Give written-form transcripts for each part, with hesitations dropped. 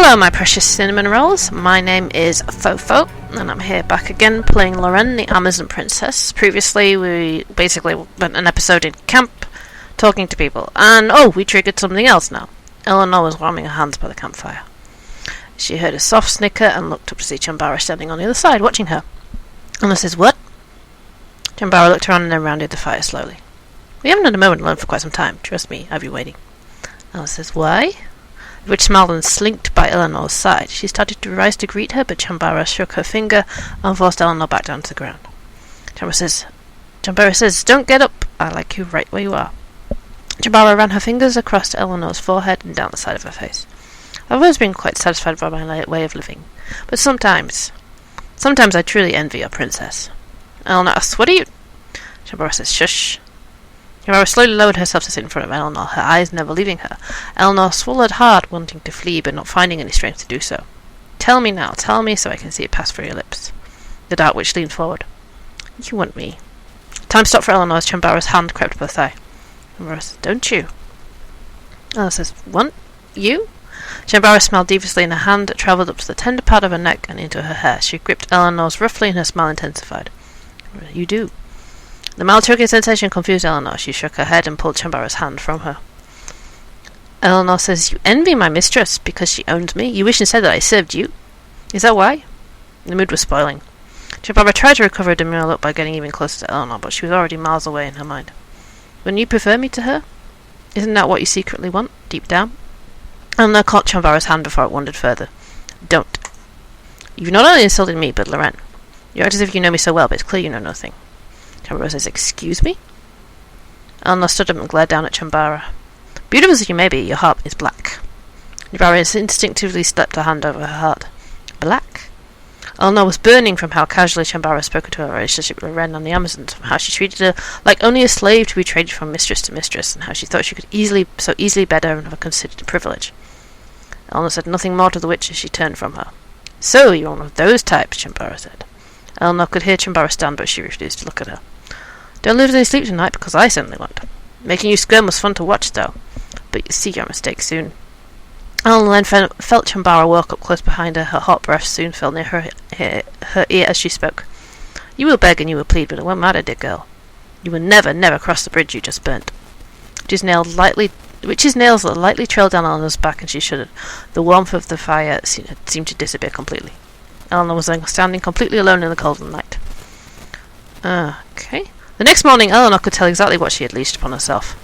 Hello my precious cinnamon rolls, my name is Phoephoe, and I'm here back again playing Loren, the Amazon princess. Previously we basically went an episode in camp, talking to people, and we triggered something else now. Elanor was warming her hands by the campfire. She heard a soft snicker and looked up to see Chambara standing on the other side, watching her. Elanor says, "What?" Chambara looked around and then rounded the fire slowly. "We haven't had a moment alone for quite some time. Trust me, I've been waiting." Elanor says, "Why?" The witch smiled and slinked by Eleanor's side. She started to rise to greet her, but Chambara shook her finger and forced Elanor back down to the ground. Chambara says, "Don't get up. I like you right where you are." Chambara ran her fingers across Eleanor's forehead and down the side of her face. "I've always been quite satisfied by my way of living, but sometimes I truly envy a princess." Elanor asks, "What are you?" Chambara says, "Shush." Chambara slowly lowered herself to sit in front of Elanor, her eyes never leaving her. Elanor swallowed hard, wanting to flee, but not finding any strength to do so. "Tell me now, tell me, so I can see it pass through your lips." The dark witch leaned forward. "You want me?" Time stopped for Elanor as Chambara's hand crept up her thigh. Chambara says, "Don't you?" Elanor says, "Want you?" Chambara smiled deviously, and her hand travelled up to the tender part of her neck and into her hair. She gripped Eleanor's roughly, and her smile intensified. "You do." The mild choking sensation confused Elanor. She shook her head and pulled Chambara's hand from her. Elanor says, "You envy my mistress because she owns me. You wish instead that I served you. Is that why?" The mood was spoiling. Chambara tried to recover a demure look by getting even closer to Elanor, but she was already miles away in her mind. "Wouldn't you prefer me to her? Isn't that what you secretly want, deep down?" Elanor caught Chambara's hand before it wandered further. "Don't. You've not only insulted me, but Loren. You act as if you know me so well, but it's clear you know nothing." Chambara says, "Excuse me?" Elanor stood up and glared down at Chambara. "Beautiful as you may be, your heart is black." Chambara instinctively slipped her hand over her heart. "Black?" Elanor was burning from how casually Chambara spoke to her relationship with Loren on the Amazons, from how she treated her like only a slave to be traded from mistress to mistress, and how she thought she could so easily bed her and have considered a privilege. Elanor said nothing more to the witch as she turned from her. "So you're one of those types," Chambara said. Elanor could hear Chambara stand, but she refused to look at her. "Don't lose any sleep tonight, because I certainly won't. Making you squirm was fun to watch, though. But you'll see your mistake soon." Elanor then felt Chambara walk up close behind her. Her hot breath soon fell near her ear as she spoke. "You will beg and you will plead, but it won't matter, dear girl. You will never, never cross the bridge you just burnt." Witch's nails lightly trailed down Eleanor's back, and she shuddered. The warmth of the fire seemed to disappear completely. Elanor was then standing completely alone in the cold of the night. Okay. The next morning, Elanor could tell exactly what she had leashed upon herself.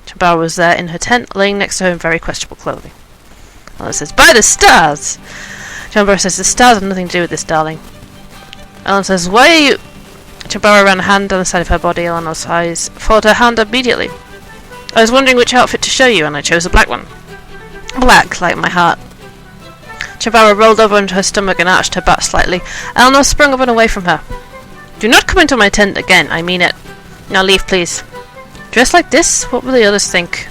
Chambara was there in her tent, laying next to her in very questionable clothing. Elanor says, "By the stars!" Chambara says, "The stars have nothing to do with this, darling." Elanor says, "Why are you—" Chambara ran a hand down the side of her body. Eleanor's eyes followed her hand immediately. "I was wondering which outfit to show you, and I chose a black one." "Black, like my heart." Chambara rolled over onto her stomach and arched her back slightly. Elanor sprung up and away from her. "Do not come into my tent again, I mean it. Now leave, please." "Dressed like this? What will the others think?"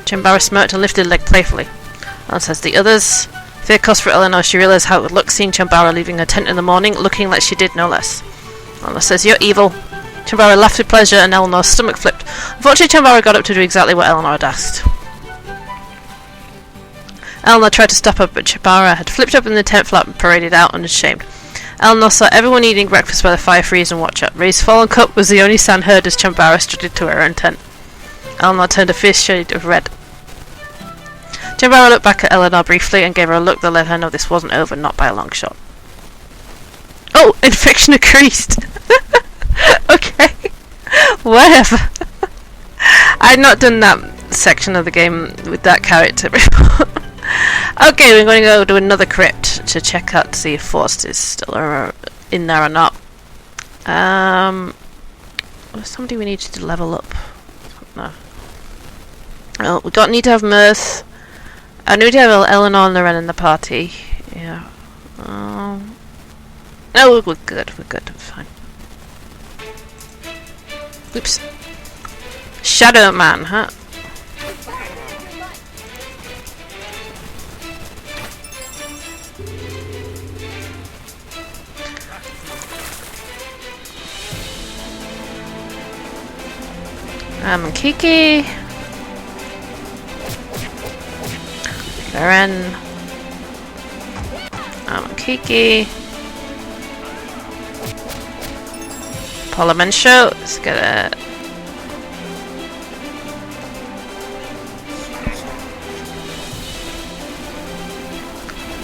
Chambara smirked and lifted a leg playfully. Elanor says, "The others?" Fear crossed for Elanor. She realized how it would look seeing Chambara leaving her tent in the morning, looking like she did no less. Elanor says, "You're evil." Chambara laughed with pleasure and Eleanor's stomach flipped. Unfortunately, Chambara got up to do exactly what Elanor had asked. Elanor tried to stop her, but Chambara had flipped up in the tent flap and paraded out unashamed. Elanor saw everyone eating breakfast by the fire freeze and watch her. Ray's fallen cup was the only sound heard as Chambara strutted to her own tent. Elanor turned a fierce shade of red. Chambara looked back at Elanor briefly and gave her a look that let her know this wasn't over, not by a long shot. "Oh, infection increased." Okay. Whatever. I'd not done that section of the game with that character before. Okay, we're going to go to another crypt to check out to see if Fost is still in there or not. Somebody we need to level up. No. Well, we don't need to have Myrth. I need to have Elanor and Loren in the party. Yeah. No, we're good. We're good. Fine. Oops. Shadow Man, huh? Kiki. Loren. Kiki. Parliament show. Let's get it.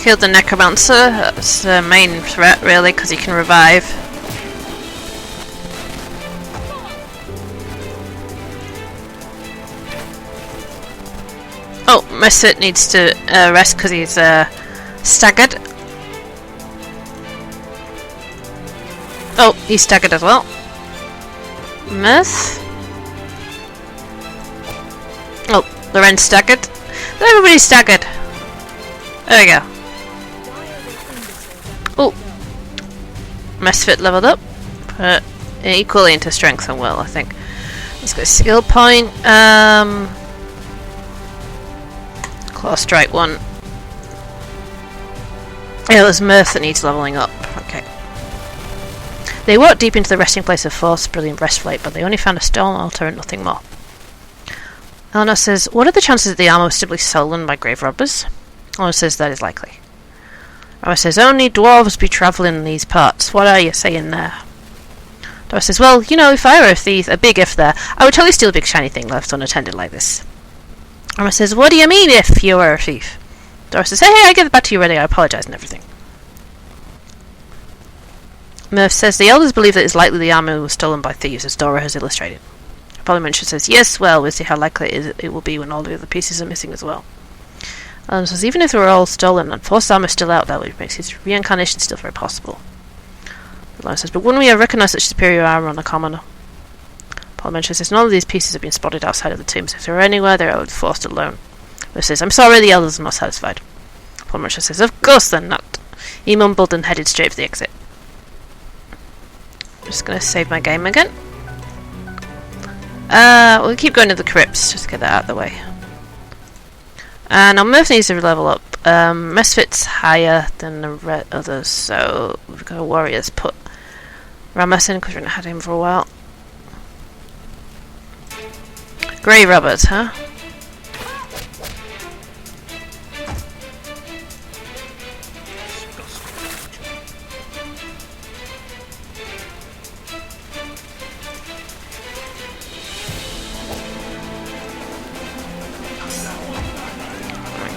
Killed the necromancer. That's the main threat, really, because he can revive. Oh, Mesphit needs to rest because he's staggered. Oh, he's staggered as well. Myrth. Oh, Loren's staggered. Everybody's staggered. There we go. Oh, Mesphit leveled up. Equally into strength and will, I think. Let's go skill point. Claw strike 1. Yeah, it was Myrth that needs leveling up. Okay. They walked deep into the resting place of Fost, brilliant breastplate, but they only found a stone altar and nothing more. Elanor says, what are the chances that the armor was simply stolen by grave robbers? Elanor says that is likely. Ramas says, only dwarves be travelling in these parts. What are you saying there? Dora says, well, you know, if I were a thief, a big if there, I would totally steal a big shiny thing left unattended like this. Ramas says, what do you mean if you were a thief? Dora says, hey, I give it back to you ready, I apologise and everything. Myrth says, the elders believe that it's likely the armour was stolen by thieves, as Dora has illustrated. Parliamentary says, yes, well, we'll see how likely it will be when all the other pieces are missing as well. And says, even if they were all stolen and Fost armour still out there, which makes his reincarnation still very possible. Elanor says, but wouldn't we have recognised such superior armour on a commoner? Parliamentary says, none of these pieces have been spotted outside of the tombs. If they were anywhere, they are Fost alone. Myrth says, I'm sorry, the elders are not satisfied. Parliamentary says, of course they're not. He mumbled and headed straight for the exit. I'm just going to save my game again. We'll keep going to the crypts, just to get that out of the way. Now Myrth needs to level up. Mesphit's higher than the others, so we've got warriors. Put Ramas in, because we've not had him for a while. Grey robbers, huh?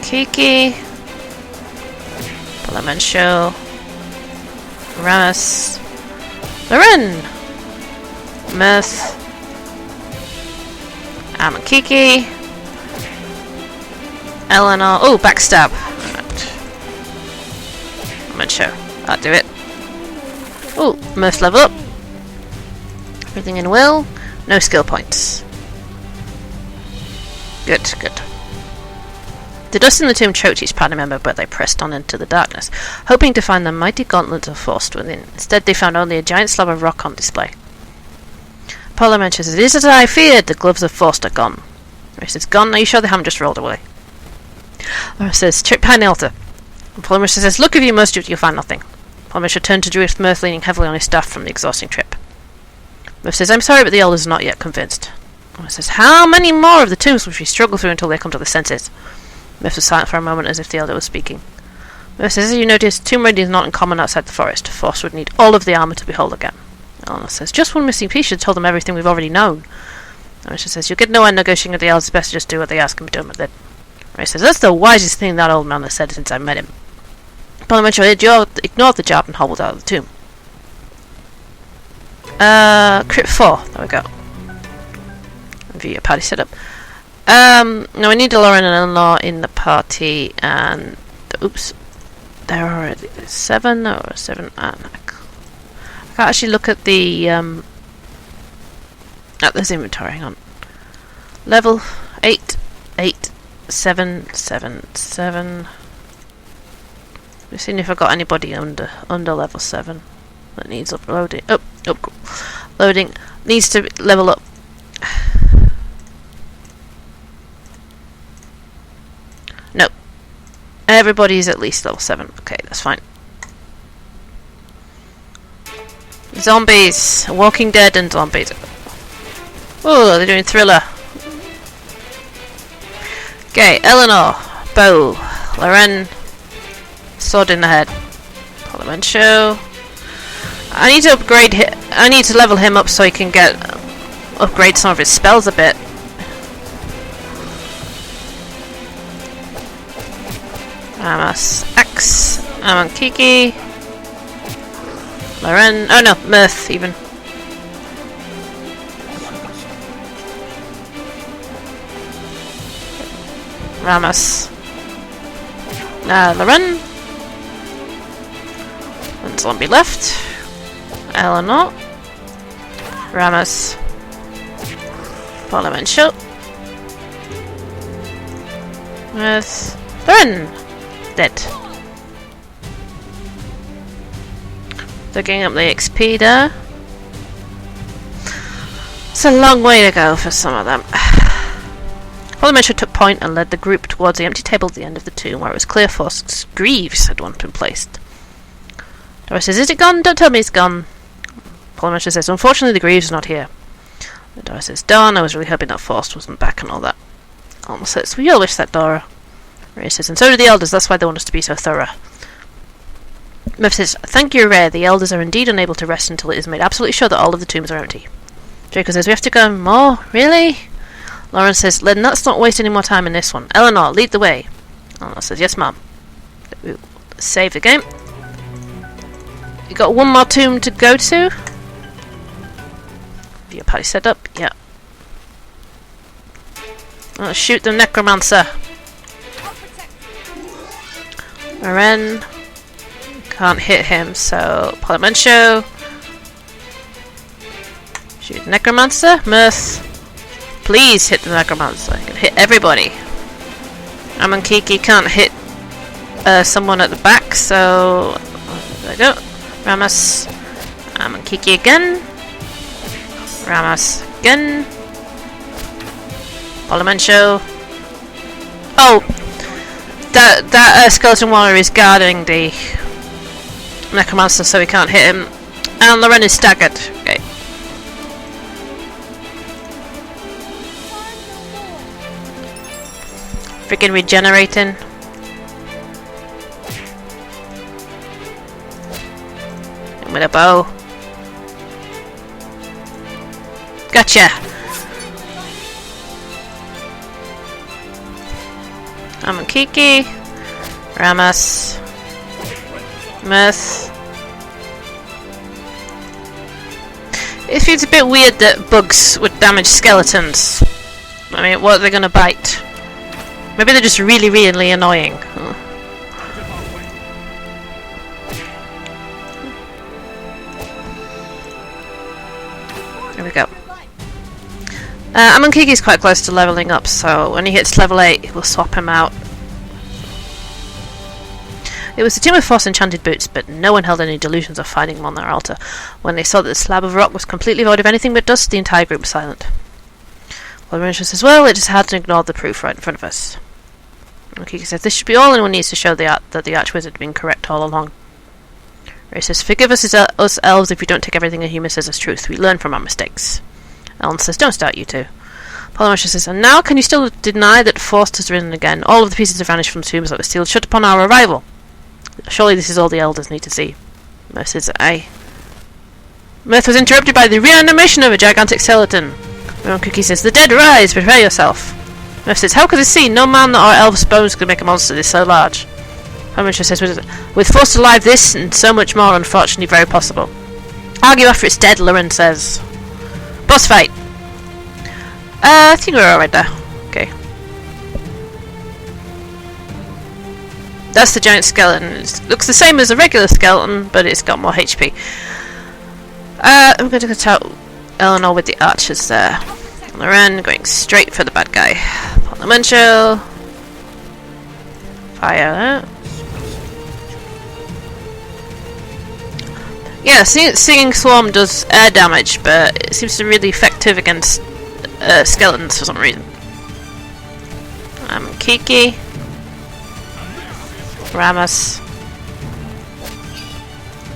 Kiki, Parliament show, Ramas, Loren, Myrth, Kiki, Elanor. Oh, backstab. Parliament show. That'll do it. Oh, Myrth level up. Everything in will. No skill points. Good, good. The dust in the tomb choked each party member, but they pressed on into the darkness, hoping to find the mighty gauntlet of Fost within. Instead, they found only a giant slab of rock on display. Parliamentary says, it is as I feared, the gloves of Fost are gone. He says, gone? Are you sure they haven't just rolled away? Laura says, check behind the altar. Parliamentary says, look if you must, you'll find nothing. Parliamentary turned to Druid Myrth, leaning heavily on his staff from the exhausting trip. Myrth says, I'm sorry, but the elders are not yet convinced. Laura says, how many more of the tombs will we struggle through until they come to their senses? Myrth was silent for a moment as if the elder was speaking. Myrth says, as you notice, tomb raiding is not uncommon outside the forest. Fost would need all of the armour to be whole again. Elanor says, just one missing piece should have told them everything we've already known. Ramas says, you'll get nowhere negotiating with the elders, best to just do what they ask and be done with it. Ramas says, that's the wisest thing that old man has said since I met him. Parliamentary ignored the job and hobbled out of the tomb. Crypt 4, there we go. View your party setup. Now we need Loren and Elanor in the party, and oops, there are already 7 or 7. I can't actually look at the at this inventory. Hang on. Level 8, 8, 7, 7, 7. We've seen if I've got anybody under level 7 that needs uploading. Loading needs to level up. No. Everybody's at least level 7. Okay, that's fine. Zombies. Walking Dead and zombies. Oh, they're doing thriller. Okay, Elanor. Bow. Loren. Sword in the head. Show. I need to upgrade I need to level him up so he can upgrade some of his spells a bit. Ramas, X, Kiki, Loren. Oh no, Myrth even. Ramas. Loren. One zombie left. Elanor. Ramas. Show. Myrth. Loren. Dead. They're getting up the XP there. It's a long way to go for some of them. Polymetra took point and led the group towards the empty table at the end of the tomb, where it was clear Fost's greaves had once been placed. Dora says, "Is it gone? Don't tell me it's gone." Polymetra says, "Unfortunately the greaves is not here." And Dora says, "Darn, I was really hoping that Fost wasn't back and all that." Alma says, "We all wish that, Dora." Ray says, "And so do the elders, that's why they want us to be so thorough." Mesphit says, "Thank you, Ray. The elders are indeed unable to rest until it is made absolutely sure that all of the tombs are empty." Draco says, "We have to go more? Really?" Loren says, "Let's not waste any more time in this one. Elanor, lead the way." Elanor says, "Yes, ma'am." We'll save the game. You got one more tomb to go to? Your party set up? Yeah. Let's shoot the necromancer. Loren. Can't hit him, so Polymencio. Shoot necromancer. Myrth. Please hit the necromancer. I can hit everybody. Kiki can't hit someone at the back, so there we go. Ramas. Kiki again. Ramas again. Polymencio. Oh! That skeleton warrior is guarding the necromancer, so he can't hit him. And Loren is staggered. Okay. Freaking regenerating. With a bow. Gotcha! Kiki. Ramas. Myrth. It feels a bit weird that bugs would damage skeletons. I mean, what are they gonna bite? Maybe they're just really, really annoying. There we go. Kiki's quite close to leveling up, so when he hits level 8, we'll swap him out. It was the tomb of Fost enchanted boots, but no one held any delusions of finding them on their altar. When they saw that the slab of rock was completely void of anything but dust, the entire group was silent. Loren says, "Well, it just had to ignore the proof right in front of us." Kiki says, "This should be all anyone needs to show that the Archwizard had been correct all along." Ray says, "Forgive us us elves if we don't take everything a human says as truth. We learn from our mistakes." Ellen says, "Don't start, you two." Polymetra says, "And now can you still deny that Fost has risen again? All of the pieces have vanished from tombs that were sealed shut upon our arrival. Surely this is all the elders need to see." Myrth says, "Aye." Myrth was interrupted by the reanimation of a gigantic skeleton. Cookie says, "The dead rise, prepare yourself." Myrth says, "How could this see? No man or elf's bones could make a monster this so large." Polymetra says, "With Fost alive, this and so much more unfortunately very possible." "Argue after it's dead," Loren says. Boss fight. I think we're alright there. Okay. That's the giant skeleton. It looks the same as a regular skeleton, but it's got more HP. I'm going to get out Elanor with the archers there. Loren going straight for the bad guy. Polymencio. Fire. Yeah, Singing Swarm does air damage, but it seems to be really effective against skeletons for some reason. Kiki. Ramas.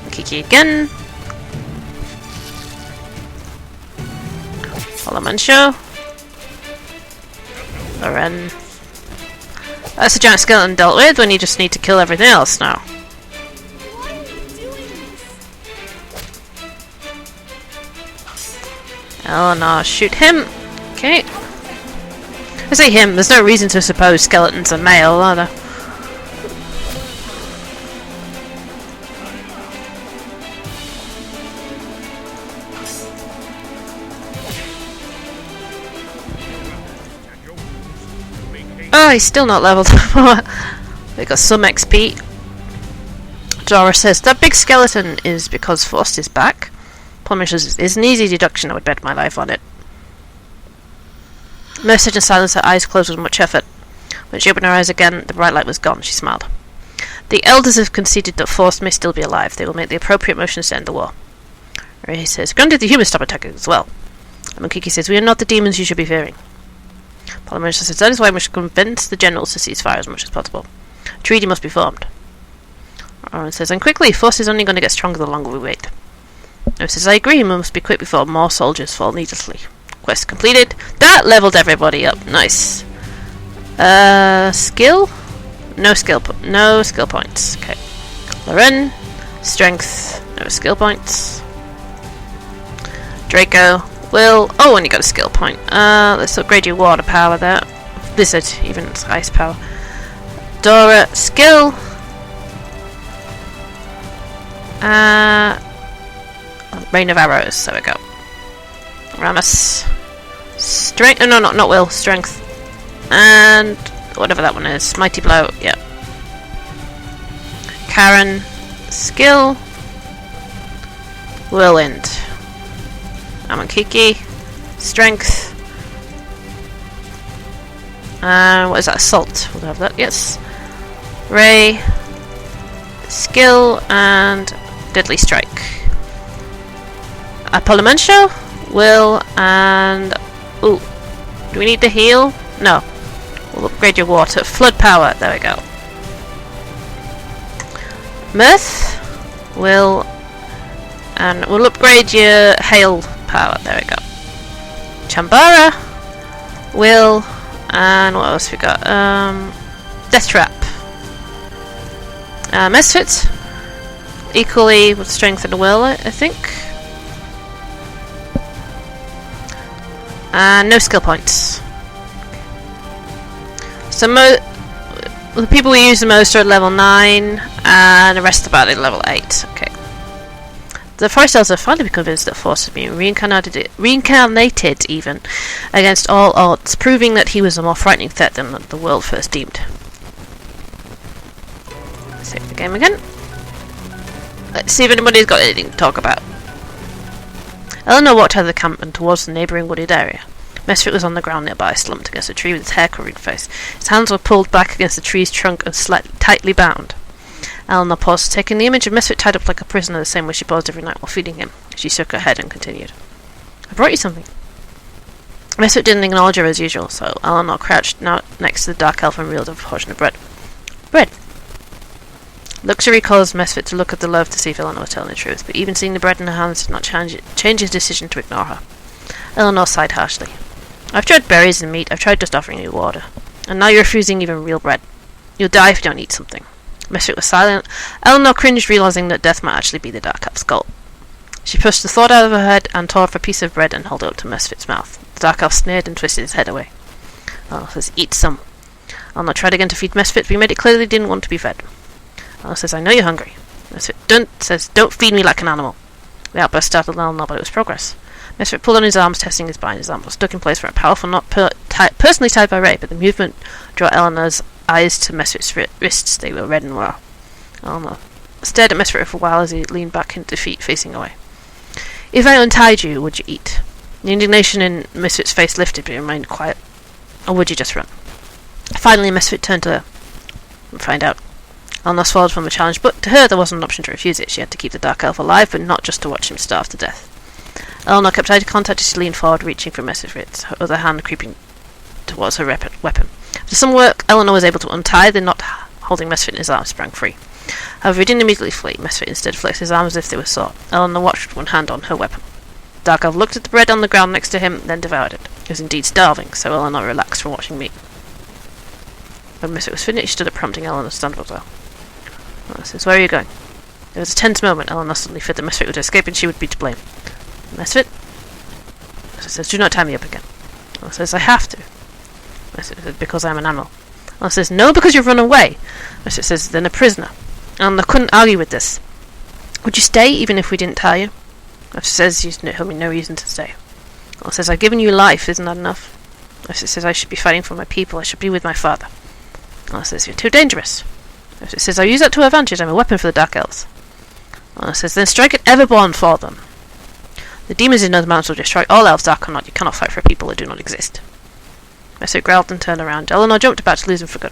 Kiki again. Polymencio. Loren. That's a giant skeleton dealt with when you just need to kill everything else now. Elanor, shoot him. Okay. I say him, there's no reason to suppose skeletons are male, are there? Oh, he's still not leveled. We got some XP. Dora says, that big skeleton is because Fost is back. Plumber says, it's an easy deduction, I would bet my life on it. Myrth sat in silence, her eyes closed with much effort. When she opened her eyes again, the bright light was gone. She smiled. The elders have conceded that Fost may still be alive. They will make the appropriate motions to end the war. Ray says, granted the humans stop attacking as well. And Kiki says, we are not the demons you should be fearing. Polymerus says, that is why we should convince the generals to cease fire as much as possible. A treaty must be formed. Loren says, and quickly, Force is only going to get stronger the longer we wait. Noah says, I agree, we must be quick before more soldiers fall needlessly. Quest completed. That leveled everybody up. Nice. Skill? No skill points. Okay. Loren. Strength. No skill points. Draco. Will. Oh, and you got a skill point. Let's upgrade your water power there. Blizzard, even ice power. Dora. Skill. Rain of arrows. There we go. Ramas. Strength. No, not will. Strength. And whatever that one is. Mighty blow. Yeah. Karen. Skill. Whirlwind. Amankiki. Strength. And what is that? Assault. We'll have that. Yes. Ray. Skill and deadly strike. Apollomentia. Will and ooh. Do we need to heal? No. We'll upgrade your water. Flood power. There we go. Myrth. Will. And we'll upgrade your hail power. There we go. Chambara. Will. And what else we got? Death trap. Mesphit. Equally with strength and will, I think. No skill points. So the people we use the most are at level 9, and the rest about at level 8. Okay. The forest elves have finally been convinced that Force has been reincarnated even, against all odds, proving that he was a more frightening threat than the world first deemed. Let's save the game again. Let's see if anybody's got anything to talk about. Elanor walked out of the camp and towards the neighbouring wooded area. Mesphit was on the ground nearby, slumped against a tree with his hair covering his face. His hands were pulled back against the tree's trunk and slightly tightly bound. Elanor paused, taking the image of Mesphit tied up like a prisoner the same way she paused every night while feeding him. She shook her head and continued. I brought you something. Mesphit didn't acknowledge her as usual, so Elanor crouched now next to the dark elf and reeled off a portion of bread. Bread! Luxury caused Mesphit to look at the loaf to see if Elanor was telling the truth, but even seeing the bread in her hands did not change his decision to ignore her. Elanor sighed harshly. I've tried berries and meat, I've tried just offering you water. And now you're refusing even real bread. You'll die if you don't eat something. Mesphit was silent. Elanor cringed, realizing that death might actually be the dark elf's goal. She pushed the thought out of her head and tore off a piece of bread and held it up to Mesphit's mouth. The dark elf sneered and twisted his head away. Elanor says, eat some. Elanor tried again to feed Mesphit, but he made it clear that he didn't want to be fed. Elanor says, I know you're hungry. Mesphit don't feed me like an animal. The outburst startled Elanor, but it was progress. Mesphit pulled on his arms, testing his bind. His arm was stuck in place for a powerful knot personally tied by Ray, but the movement drew Eleanor's eyes to Mesphit's wrists. They were red and raw. Elanor stared at Mesphit for a while as he leaned back in defeat, facing away. If I untied you, would you eat? The indignation in Mesphit's face lifted, but he remained quiet. Or would you just run? Finally, Mesphit turned to her. We'll find out. Elanor swallowed from the challenge, but to her there wasn't an option to refuse it. She had to keep the dark elf alive, but not just to watch him starve to death. Elanor kept eye contact as she leaned forward, reaching for Mesphit's wrist, her other hand creeping towards her weapon. After some work, Elanor was able to untie the knot holding Mesphit in his arms, sprang free. However, he didn't immediately flee. Mesphit instead flexed his arms as if they were sore. Elanor watched with one hand on her weapon. Dark Elf looked at the bread on the ground next to him, then devoured it. He was indeed starving, so Elanor relaxed from watching meat. When Mesphit was finished, he stood up, prompting Elanor to stand up as well. Elanor says, where are you going? There was a tense moment. Elanor suddenly feared that Mesphit would escape and she would be to blame. Mesphit? says, do not tie me up again. Eleanor says, I have to. Mesphit says, because I am an animal. Eleanor says, no, because you've run away. Mesphit says, then a prisoner. Eleanor couldn't argue with this. Would you stay even if we didn't tie you? Mesphit says, you have no reason to stay. Eleanor says, I've given you life, isn't that enough? Mesphit says, I should be fighting for my people, I should be with my father. Eleanor says, you're too dangerous. Mesphit says, I use that to advantage, I'm a weapon for the Dark Elves. Eleanor says, then strike at Everborn for them. The demons in those mountains will destroy all elves, dark or not. You cannot fight for people that do not exist. Mesphit growled and turned around. Eleanor jumped about to lose him for good.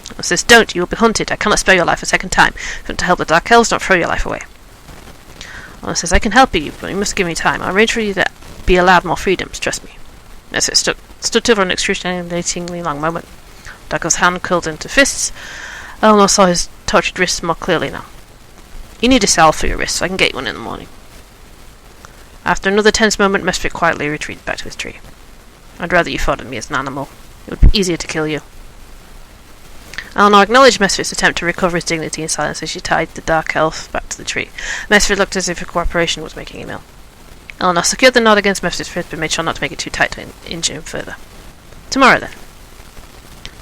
Eleanor says, don't, you will be hunted. I cannot spare your life a second time. If you want to help the Dark Elves, don't throw your life away. Eleanor says, I can help you, but you must give me time. I'll arrange for you to be allowed more freedoms, trust me. Mesphit stood still for an excruciatingly long moment. Dark Elf's hand curled into fists. Eleanor saw his tortured wrists more clearly now. You need a salve for your wrists, so I can get you one in the morning. After another tense moment, Mesphit quietly retreated back to his tree. I'd rather you fought at me as an animal. It would be easier to kill you. Elanor acknowledged Mesphit's attempt to recover his dignity in silence as she tied the Dark Elf back to the tree. Mesphit looked as if her cooperation was making him ill. Elanor secured the knot against Mesphit's fist but made sure not to make it too tight to injure him further. Tomorrow, then.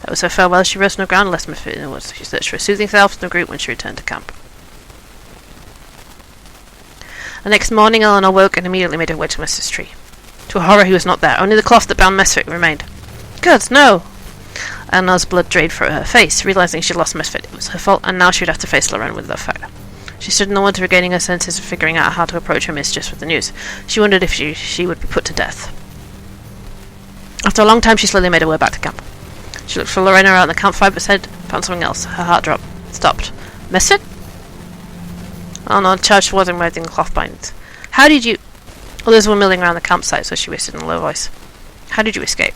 That was her farewell. She rose on the ground and left Mesphit in the woods. She searched for a soothing salve from the group when she returned to camp. The next morning, Elanor woke and immediately made her way to Mesphit's tree. To her horror, he was not there. Only the cloth that bound Mesphit remained. Good, no! Eleanor's blood drained from her face. Realizing she'd lost Mesphit, it was her fault, and now she would have to face Loren with that fact. She stood in the woods, regaining her senses and figuring out how to approach her mistress with the news. She wondered if she would be put to death. After a long time, she slowly made her way back to camp. She looked for Lorena around the campfire, but found something else. Her heart stopped. Mesphit? Eleanor charged towards him, waving the cloth bindings. How did you... Others were milling around the campsite, so she whispered in a low voice. How did you escape?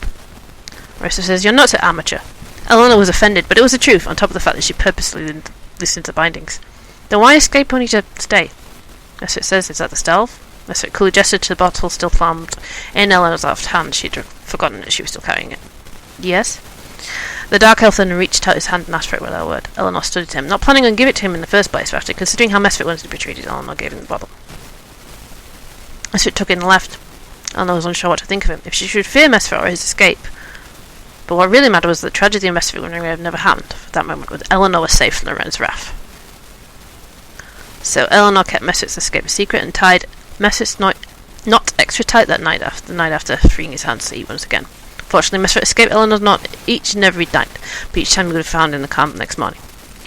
Marissa says, you're not so amateur. Eleanor was offended, but it was the truth, on top of the fact that she purposely didn't listen to the bindings. Then why escape only to stay? Mesphit says, is that the stealth? Mesphit coolly gestured to the bottle still palmed in Eleanor's left hand. She'd forgotten that she was still carrying it. Yes? The Dark Elf then reached out his hand and asked for it without a word. Eleanor studied him, not planning on giving it to him in the first place, but after considering how Mesphit wanted to be treated, Eleanor gave him the bottle. Mesphit took it and left. Eleanor was unsure what to think of him, if she should fear Mesphit or his escape. But what really mattered was that the tragedy of Mesphit would have never happened. For that moment, with Eleanor was safe from Loren's wrath. So Eleanor kept Mesphit's escape a secret and tied Mesphit's knot extra tight the night after freeing his hands to eat once again. Fortunately, Mesphit escaped Eleanor's knot each and every night, but each time he would have found in the camp the next morning.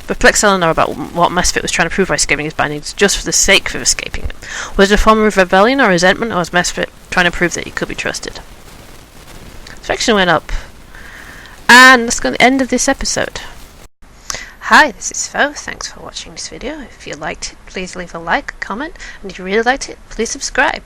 Perplexed Eleanor about what Mesphit was trying to prove by escaping his bindings just for the sake of escaping them. Was it a form of rebellion or resentment, or was Mesphit trying to prove that he could be trusted? Affection went up. And that's going to the end of this episode. Hi, this is Phoephoe. Thanks for watching this video. If you liked it, please leave a like, comment, and if you really liked it, please subscribe.